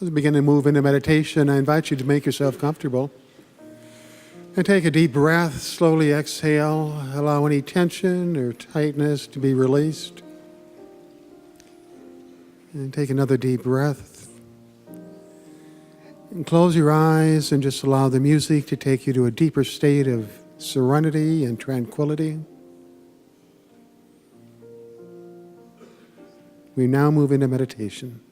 As we begin to move into meditation, I invite you to make yourself comfortable and take a deep breath. Slowly exhale. Allow any tension or tightness to be released. And take another deep breath. And close your eyes and just allow the music to take you to a deeper state of serenity and tranquility. We now move into meditation.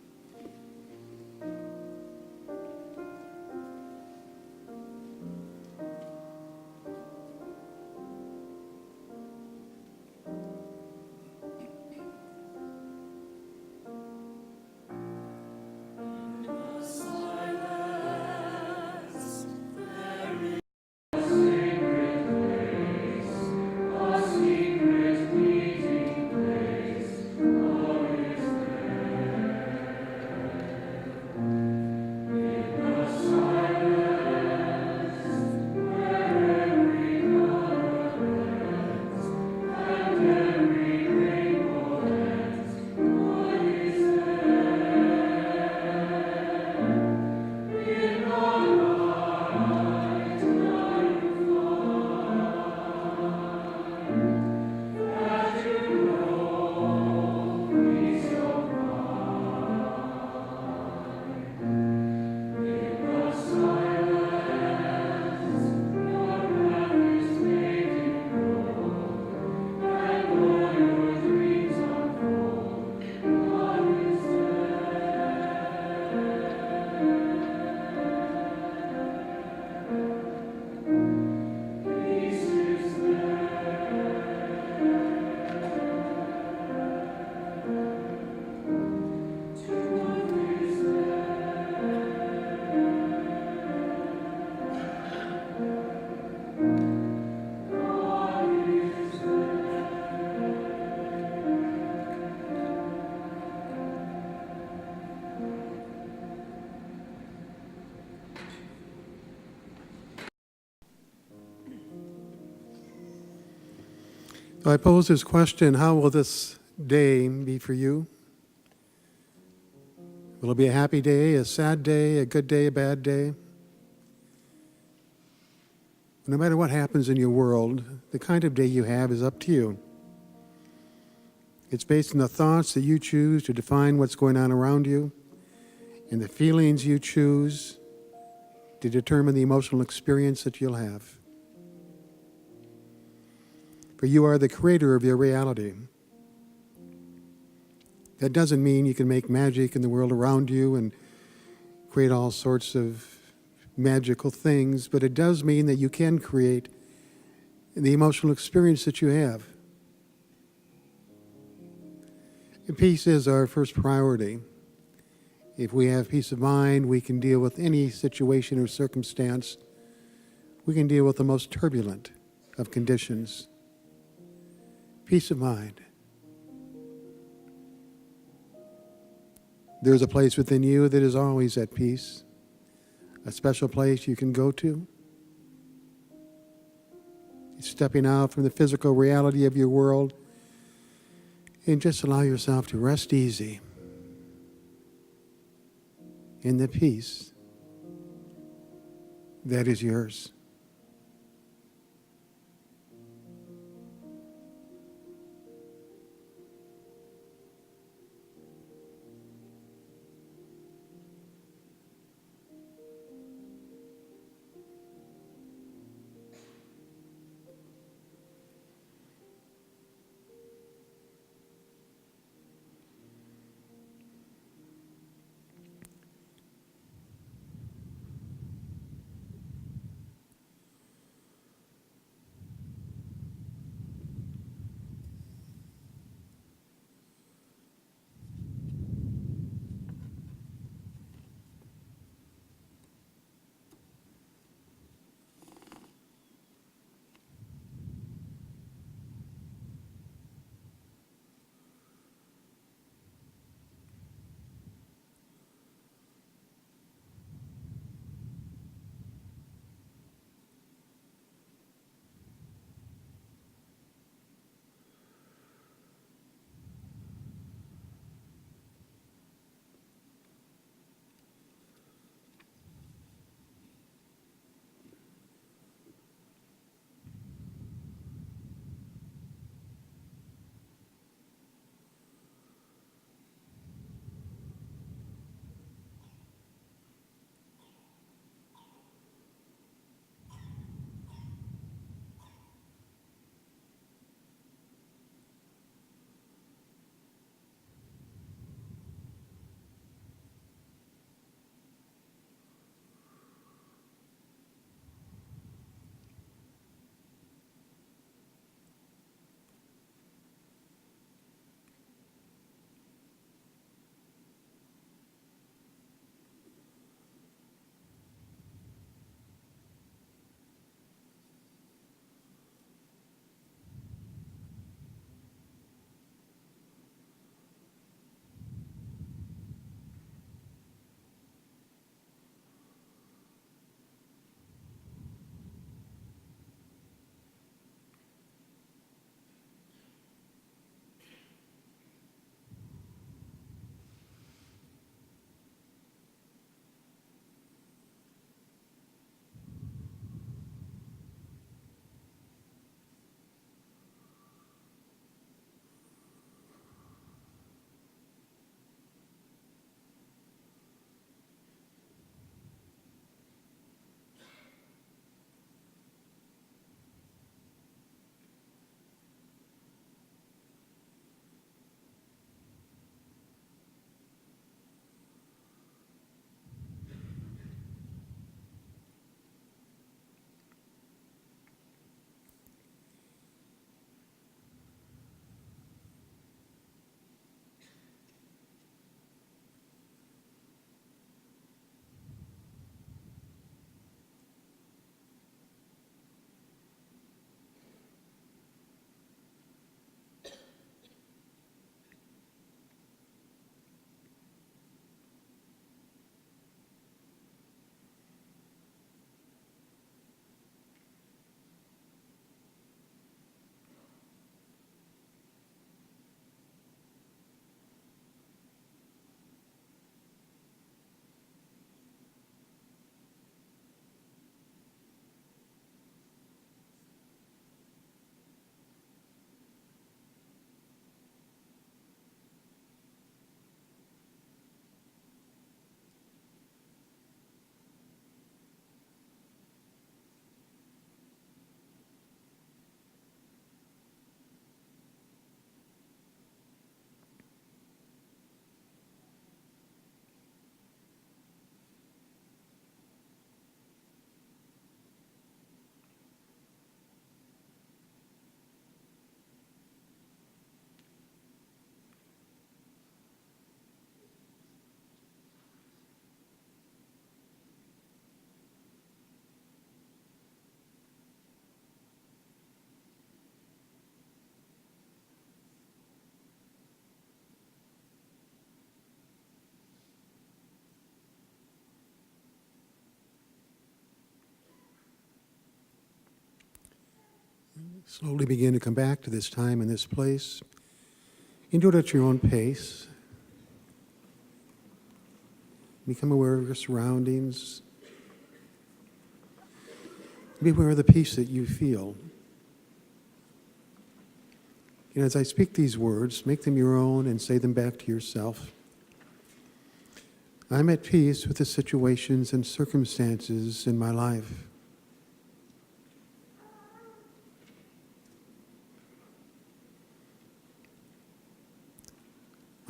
So I pose this question: how will this day be for you? Will it be a happy day, a sad day, a good day, a bad day? No matter what happens in your world, the kind of day you have is up to you. It's based on the thoughts that you choose to define what's going on around you, and the feelings you choose to determine the emotional experience that you'll have. For you are the creator of your reality. That doesn't mean you can make magic in the world around you and create all sorts of magical things, but it does mean that you can create the emotional experience that you have. And peace is our first priority. If we have peace of mind, we can deal with any situation or circumstance. We can deal with the most turbulent of conditions. Peace of mind. There's a place within you that is always at peace, a special place you can go to. Stepping out from the physical reality of your world and just allow yourself to rest easy in the peace that is yours. Slowly begin to come back to this time and this place. You do it at your own pace. Become aware of your surroundings. Be aware of the peace that you feel. And as I speak these words, make them your own and say them back to yourself. I'm at peace with the situations and circumstances in my life.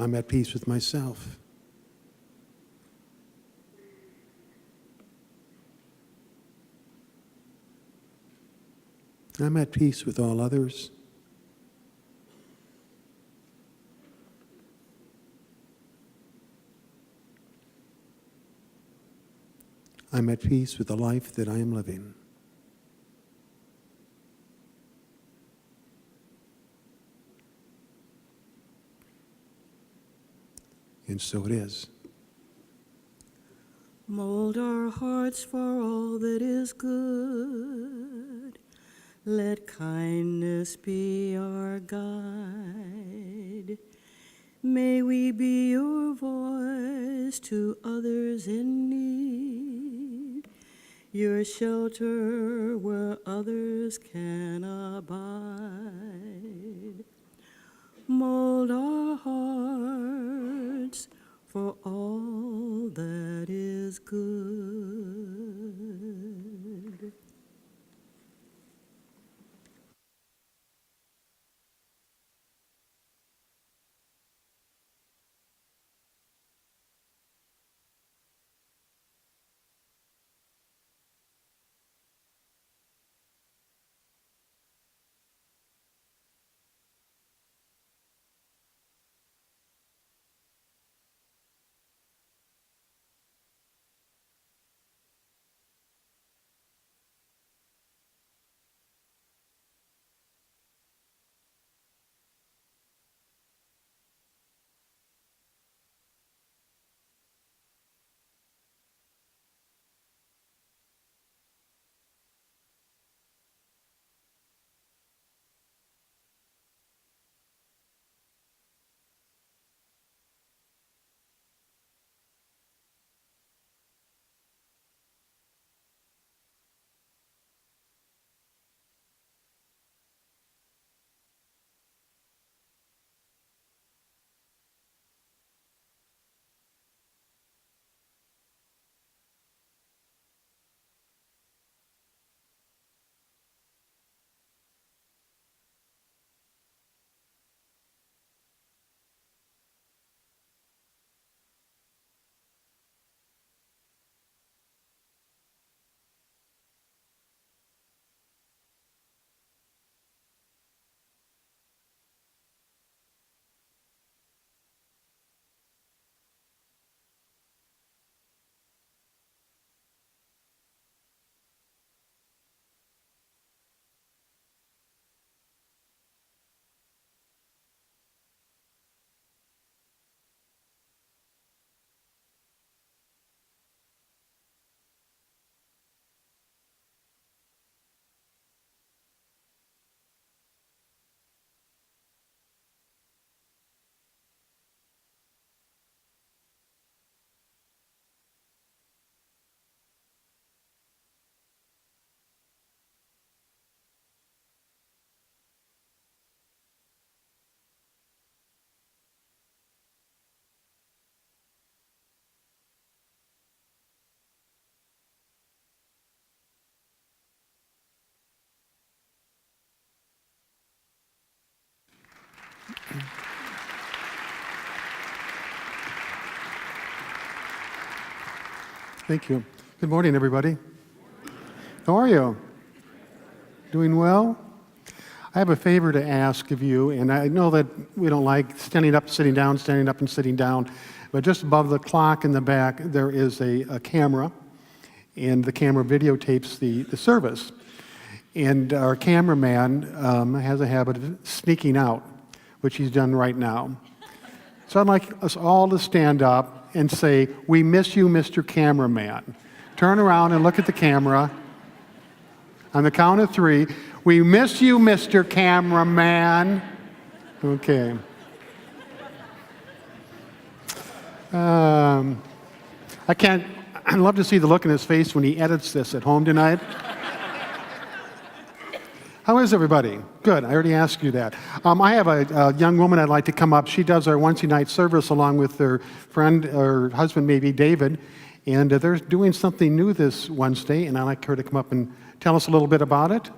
I'm at peace with myself. I'm at peace with all others. I'm at peace with the life that I am living. And so it is. Mold our hearts for all that is good. Let kindness be our guide. May we be your voice to others in need, your shelter where others can abide. Mold our hearts for all that is good. Thank you. Good morning, everybody. How are you? Doing well? I have a favor to ask of you, and I know that we don't like standing up, sitting down, standing up and sitting down, but just above the clock in the back, there is a camera, and the camera videotapes the service. And our cameraman has a habit of sneaking out, which he's done right now. So I'd like us all to stand up and say, "We miss you, Mr. Cameraman." Turn around and look at the camera. On the count of three, We miss you, Mr. Cameraman. Okay. I'd love to see the look in his face when he edits this at home tonight. How is everybody? Good. I already asked you that. I have a young woman I'd like to come up. She does our Wednesday night service along with her friend or husband, maybe David. And they're doing something new this Wednesday, and I'd like her to come up and tell us a little bit about it.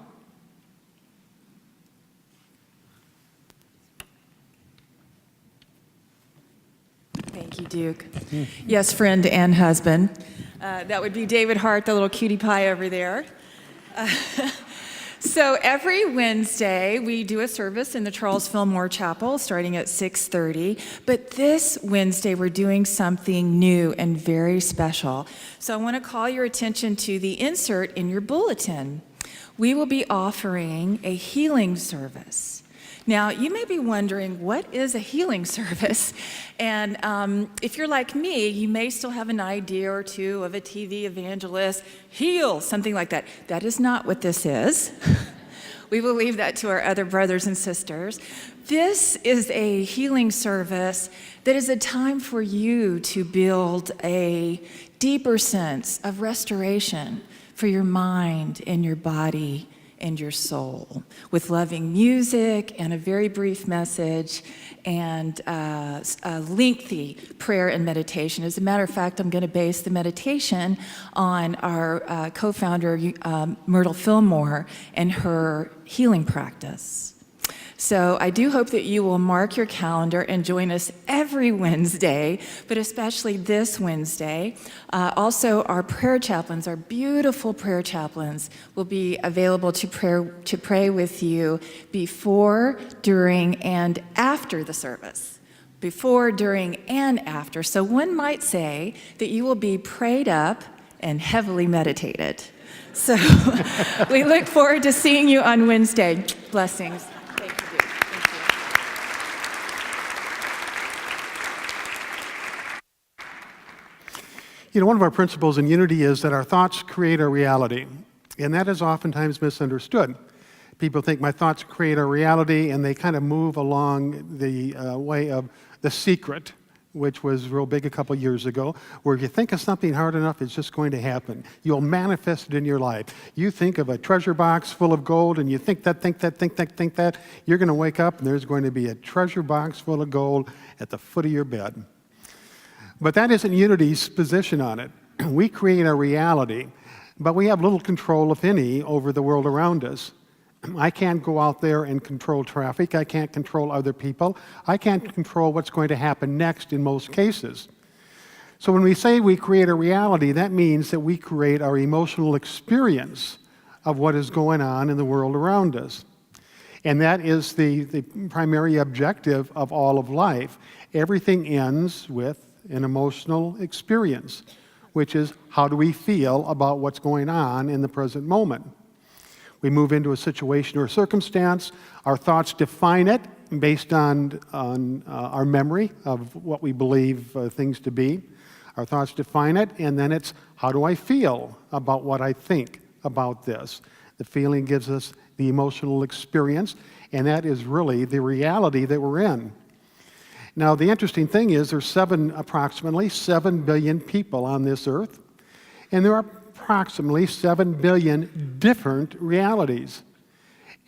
Thank you, Duke. Yes, friend and husband. That would be David Hart, the little cutie pie over there. So every Wednesday, we do a service in the Charles Fillmore Chapel starting at 6:30. But this Wednesday, we're doing something new and very special. So I want to call your attention to the insert in your bulletin. We will be offering a healing service. Now, you may be wondering, what is a healing service? And if you're like me, you may still have an idea or two of a TV evangelist, heal, something like that. That is not what this is. We will leave that to our other brothers and sisters. This is a healing service that is a time for you to build a deeper sense of restoration for your mind and your body and your soul, with loving music and a very brief message and a lengthy prayer and meditation. As a matter of fact, I'm going to base the meditation on our co-founder, Myrtle Fillmore, and her healing practice. So I do hope that you will mark your calendar and join us every Wednesday, but especially this Wednesday. Also, our prayer chaplains, our beautiful prayer chaplains, will be available to pray with you before, during, and after the service. Before, during, and after. So one might say that you will be prayed up and heavily meditated. So we look forward to seeing you on Wednesday. Blessings. You know, one of our principles in Unity is that our thoughts create our reality, and that is oftentimes misunderstood. People think my thoughts create our reality, and they kind of move along the way of The Secret, which was real big a couple years ago, where if you think of something hard enough, it's just going to happen. You'll manifest it in your life. You think of a treasure box full of gold, and you think that, you're going to wake up, and there's going to be a treasure box full of gold at the foot of your bed. But that isn't Unity's position on it. We create a reality, but we have little control, if any, over the world around us. I can't go out there and control traffic. I can't control other people. I can't control what's going to happen next in most cases. So when we say we create a reality, that means that we create our emotional experience of what is going on in the world around us. And that is the primary objective of all of life. Everything ends with an emotional experience, which is how do we feel about what's going on in the present moment. We move into a situation or circumstance, our thoughts define it based on our memory of what we believe things to be. Our thoughts define it, and then it's how do I feel about what I think about this. The feeling gives us the emotional experience, and that is really the reality that we're in. Now, the interesting thing is there's approximately 7 billion people on this earth, and there are approximately 7 billion different realities.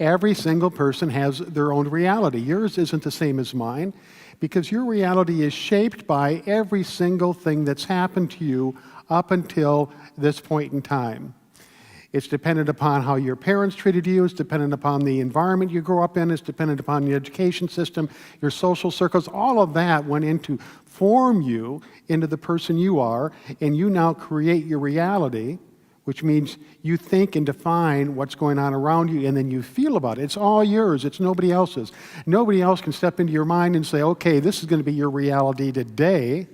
Every single person has their own reality. Yours isn't the same as mine, because your reality is shaped by every single thing that's happened to you up until this point in time. It's dependent upon how your parents treated you. It's dependent upon the environment you grew up in. It's dependent upon the education system, your social circles. All of that went into form you into the person you are, and you now create your reality, which means you think and define what's going on around you, and then you feel about it. It's all yours. It's nobody else's. Nobody else can step into your mind and say, okay, this is going to be your reality today.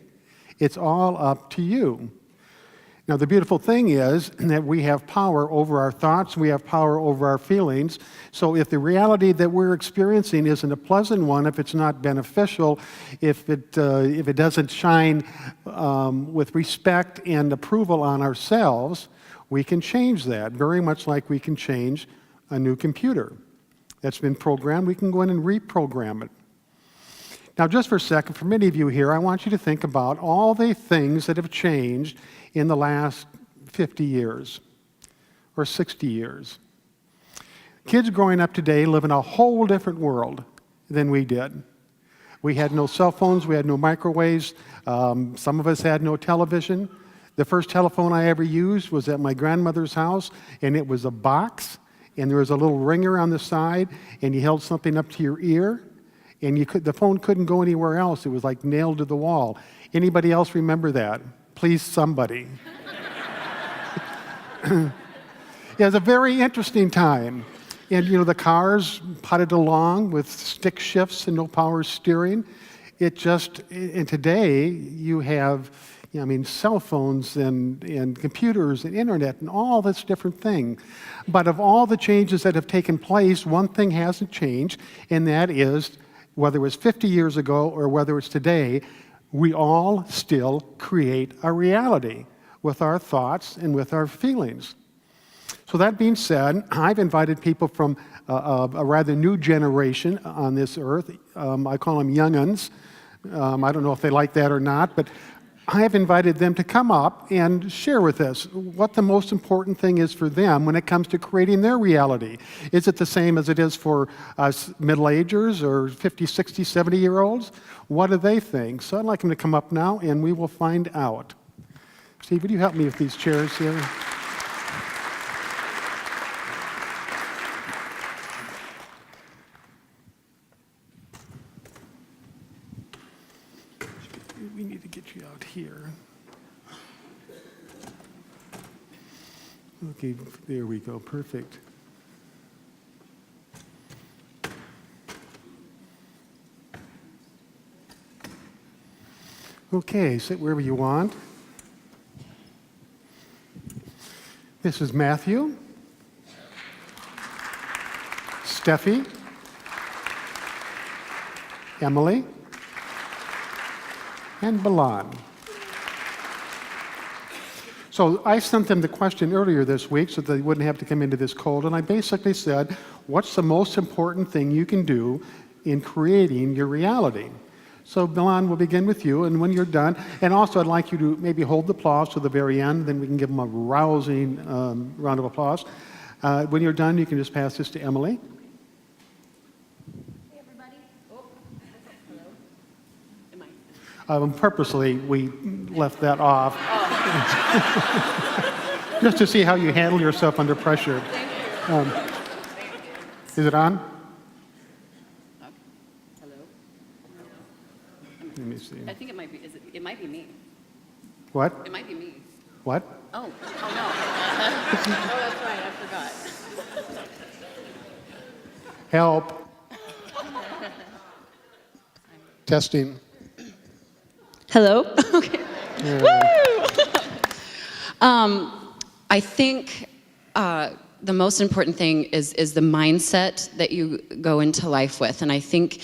It's all up to you. Now, the beautiful thing is that we have power over our thoughts, we have power over our feelings. So if the reality that we're experiencing isn't a pleasant one, if it's not beneficial, if it doesn't shine with respect and approval on ourselves, we can change that, very much like we can change a new computer that's been programmed. We can go in and reprogram it. Now, just for a second, for many of you here, I want you to think about all the things that have changed in the last 50 years or 60 years. Kids growing up today live in a whole different world than we did. We had no cell phones, we had no microwaves, some of us had no television. The first telephone I ever used was at my grandmother's house, and it was a box, and there was a little ringer on the side, and you held something up to your ear, and the phone couldn't go anywhere else. It was like nailed to the wall. Anybody else remember that? Please, somebody. It was a very interesting time. And, the cars putted along with stick shifts and no power steering. And today you have, cell phones and computers and internet and all this different thing. But of all the changes that have taken place, one thing hasn't changed, and that is, whether it was 50 years ago or whether it's today, we all still create a reality with our thoughts and with our feelings. So that being said, I've invited people from a rather new generation on this earth. I call them young'uns. I don't know if they like that or not, but I have invited them to come up and share with us what the most important thing is for them when it comes to creating their reality. Is it the same as it is for us middle-agers or 50, 60, 70-year-olds? What do they think? So I'd like them to come up now, and we will find out. Steve, would you help me with these chairs here? We need to get you out here. Okay, there we go, perfect. Okay, sit wherever you want. This is Matthew, Steffi, Emily, and Balan. So I sent them the question earlier this week so that they wouldn't have to come into this cold, and I basically said, what's the most important thing you can do in creating your reality? So Balan, we'll begin with you, and when you're done, and also I'd like you to maybe hold the applause to the very end, then we can give them a rousing round of applause. When you're done, you can just pass this to Emily. Purposely, we left that off. Just to see how you handle yourself under pressure. Thank you. Is it on? Okay. Hello? Let me see. I think it might be, it might be me. What? It might be me. What? Oh no. Oh, that's right, I forgot. Help. Testing. Hello? Okay. Woo! I think the most important thing is the mindset that you go into life with. And I think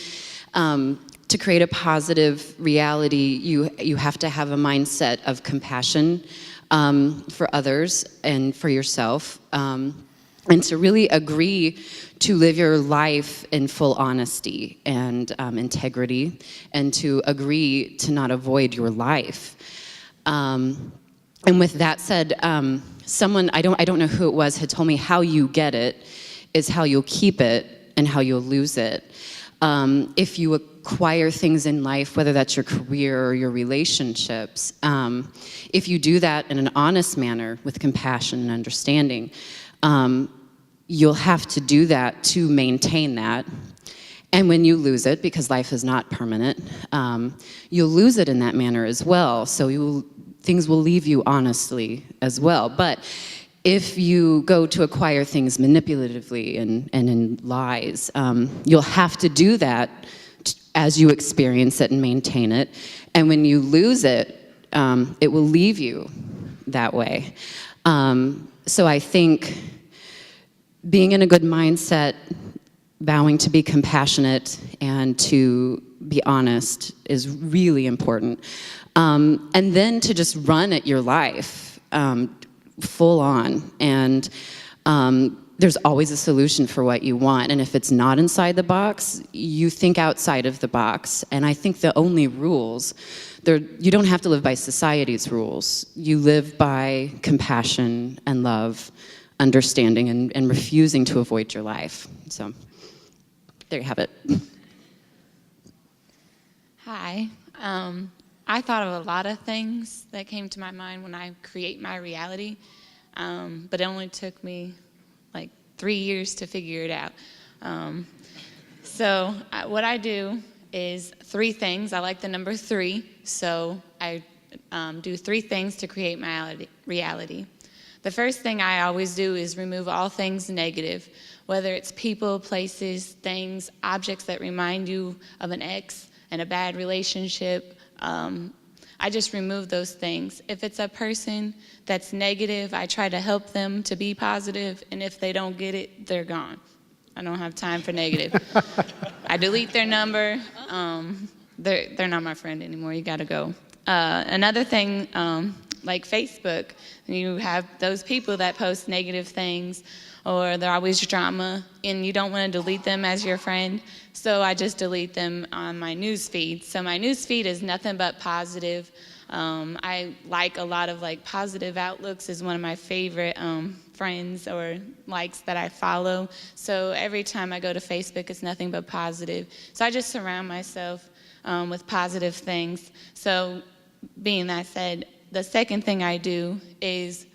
to create a positive reality, you have to have a mindset of compassion for others and for yourself. And to really agree to live your life in full honesty and integrity, and to agree to not avoid your life. And with that said, someone, I don't know who it was, had told me how you get it is how you'll keep it and how you'll lose it. If you acquire things in life, whether that's your career or your relationships, if you do that in an honest manner with compassion and understanding, you'll have to do that to maintain that. And when you lose it, because life is not permanent, you'll lose it in that manner as well. So things will leave you honestly as well. But if you go to acquire things manipulatively and in lies, you'll have to do that as you experience it and maintain it. And when you lose it, it will leave you that way. So I think being in a good mindset, vowing to be compassionate and to be honest is really important. And then to just run at your life full on and there's always a solution for what you want. And if it's not inside the box, you think outside of the box. And I think the only rules, you don't have to live by society's rules. You live by compassion and love, understanding, and refusing to avoid your life. So there you have it. Hi. I thought of a lot of things that came to my mind when I create my reality, but it only took me like 3 years to figure it out. What I do is 3 things. I like the number 3, so I do 3 things to create my reality. The first thing I always do is remove all things negative, whether it's people, places, things, objects that remind you of an ex and a bad relationship. I just remove those things. If it's a person that's negative, I try to help them to be positive, and if they don't get it, they're gone. I don't have time for negative. I delete their number. They're not my friend anymore. You gotta go. Another thing, like Facebook, you have those people that post negative things, or they're always drama, and you don't want to delete them as your friend, so I just delete them on my news feed. So my news feed is nothing but positive. I like a lot of Positive Outlooks is one of my favorite friends or likes that I follow. So every time I go to Facebook, it's nothing but positive. So I just surround myself with positive things. So being that said, the second thing I do is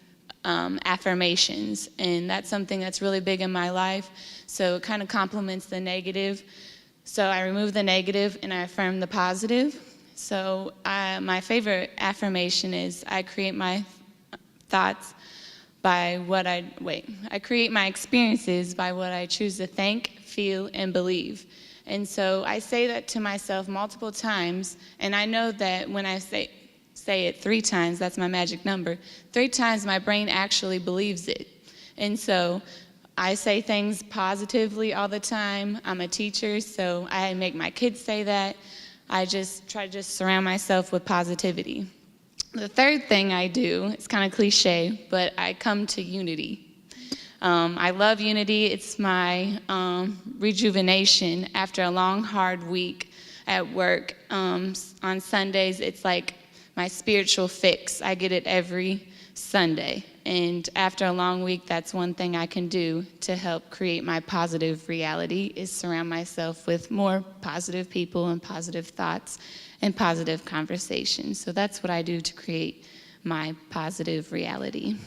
affirmations, and that's something that's really big in my life, so it kind of complements the negative. So I remove the negative and I affirm the positive. So my favorite affirmation is I create my thoughts by I create my experiences by what I choose to think, feel, and believe. And so I say that to myself multiple times, and I know that when I say it 3 times, that's my magic number. 3 times my brain actually believes it. And so I say things positively all the time. I'm a teacher, so I make my kids say that. I just try to surround myself with positivity. The third thing I do, it's kind of cliche, but I come to Unity. I love Unity. It's my rejuvenation after a long, hard week at work. On Sundays, it's like my spiritual fix. I get it every Sunday. And after a long week, that's one thing I can do to help create my positive reality, is surround myself with more positive people and positive thoughts and positive conversations. So that's what I do to create my positive reality.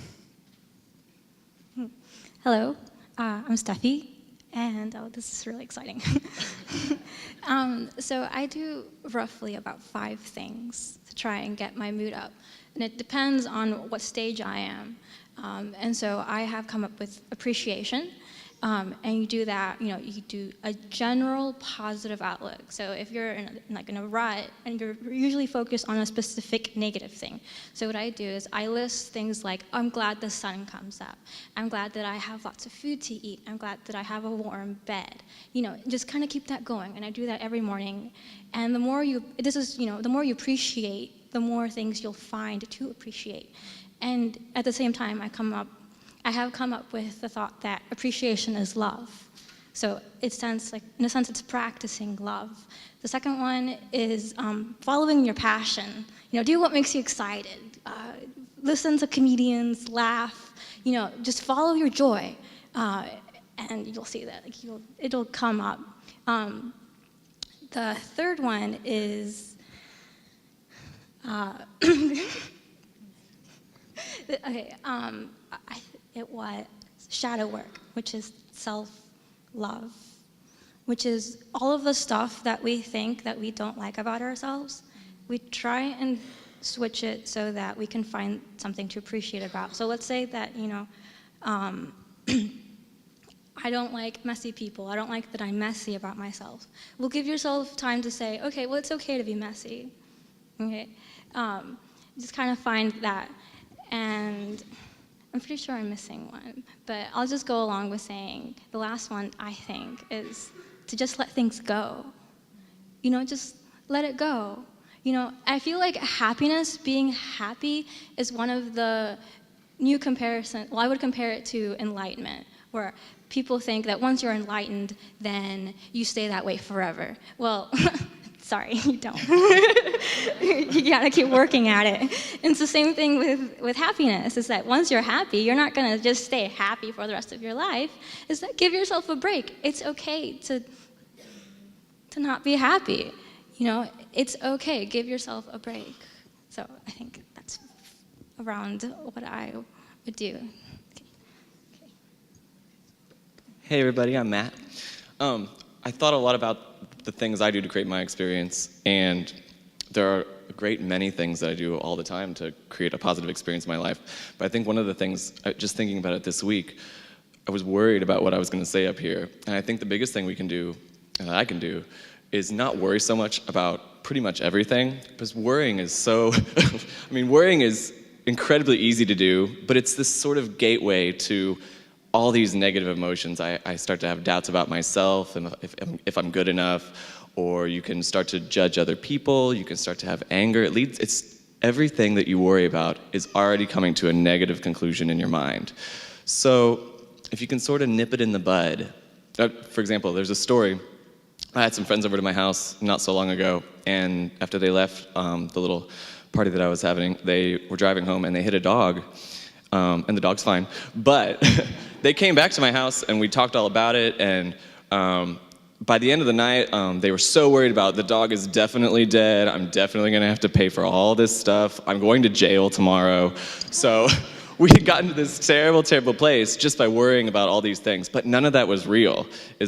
Hello, I'm Steffi, and this is really exciting. So I do roughly about 5 things to try and get my mood up, and it depends on what stage I am. And so I have come up with appreciation, and you do that, you do a general positive outlook. So if you're in a rut and you're usually focused on a specific negative thing. So what I do is I list things like, I'm glad the sun comes up. I'm glad that I have lots of food to eat. I'm glad that I have a warm bed. Just kind of keep that going. And I do that every morning. And the more you appreciate, the more things you'll find to appreciate. And at the same time, I have come up with the thought that appreciation is love. So in a sense, it's practicing love. The second one is following your passion. Do what makes you excited. Listen to comedians, laugh. Just follow your joy, and you'll see that it'll come up. The third one is. Okay, it was shadow work, which is self-love, which is all of the stuff that we think that we don't like about ourselves. We try and switch it so that we can find something to appreciate about. So let's say that, I don't like messy people. I don't like that I'm messy about myself. Well, give yourself time to say, okay, well, it's okay to be messy. Okay, just kind of find that. And I'm pretty sure I'm missing one, but I'll just go along with saying the last one, I think, is to just let things go. Just let it go. I feel like happiness, being happy, is one of the new comparisons. Well, I would compare it to enlightenment, where people think that once you're enlightened, then you stay that way forever. Well, sorry, you don't. You gotta keep working at it. And it's the same thing with happiness, is that once you're happy, you're not gonna just stay happy for the rest of your life. Is that give yourself a break. It's okay to not be happy. You know, it's okay, give yourself a break. So I think that's around what I would do. Hey everybody, I'm Matt. I thought a lot about the things I do to create my experience, and there are a great many things that I do all the time to create a positive experience in my life. But I think one of the things, just thinking about it this week, I was worried about what I was going to say up here. And I think the biggest thing we can do, and that I can do, is not worry so much about pretty much everything, because worrying is so, worrying is incredibly easy to do, but it's this sort of gateway to all these negative emotions. I start to have doubts about myself and if I'm good enough, or you can start to judge other people, you can start to have anger. It's everything that you worry about is already coming to a negative conclusion in your mind. So if you can sort of nip it in the bud, for example, there's a story. I had some friends over to my house not so long ago, and after they left the little party that I was having, they were driving home and they hit a dog. And the dog's fine. But they came back to my house and we talked all about it, and by the end of the night, they were so worried about the dog is definitely dead, I'm definitely gonna have to pay for all this stuff, I'm going to jail tomorrow. So we had gotten to this terrible, terrible place just by worrying about all these things, but none of that was real. It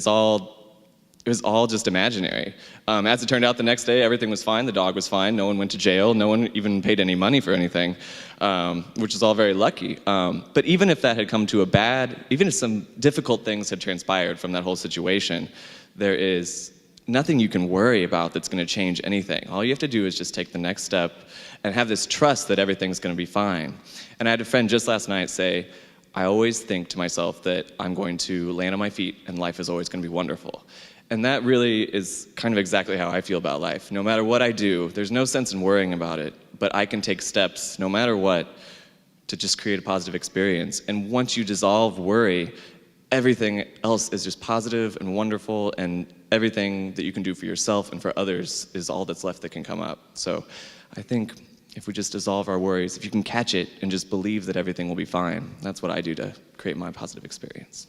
was all just imaginary. As it turned out, the next day, everything was fine. The dog was fine. No one went to jail. No one even paid any money for anything, which is all very lucky. But even if that had come to even if some difficult things had transpired from that whole situation, there is nothing you can worry about that's going to change anything. All you have to do is just take the next step and have this trust that everything's going to be fine. And I had a friend just last night say, I always think to myself that I'm going to land on my feet and life is always going to be wonderful. And that really is kind of exactly how I feel about life. No matter what I do, there's no sense in worrying about it, but I can take steps, no matter what, to just create a positive experience. And once you dissolve worry, everything else is just positive and wonderful, and everything that you can do for yourself and for others is all that's left that can come up. So I think if we just dissolve our worries, if you can catch it and just believe that everything will be fine, that's what I do to create my positive experience.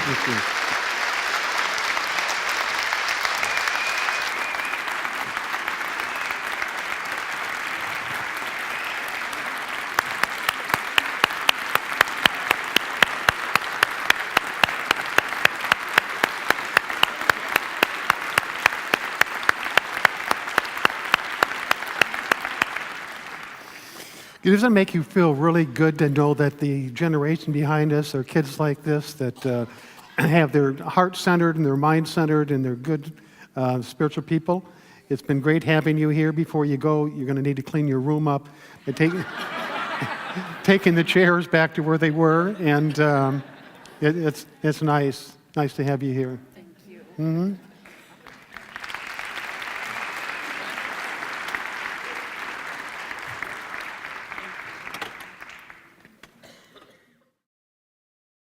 Thank you. Does it make you feel really good to know that the generation behind us are kids like this that have their heart centered and their mind centered and they're good spiritual people? It's been great having you here. Before you go, you're going to need to clean your room up and taking the chairs back to where they were. And it's nice to have you here. Thank you. Mm-hmm.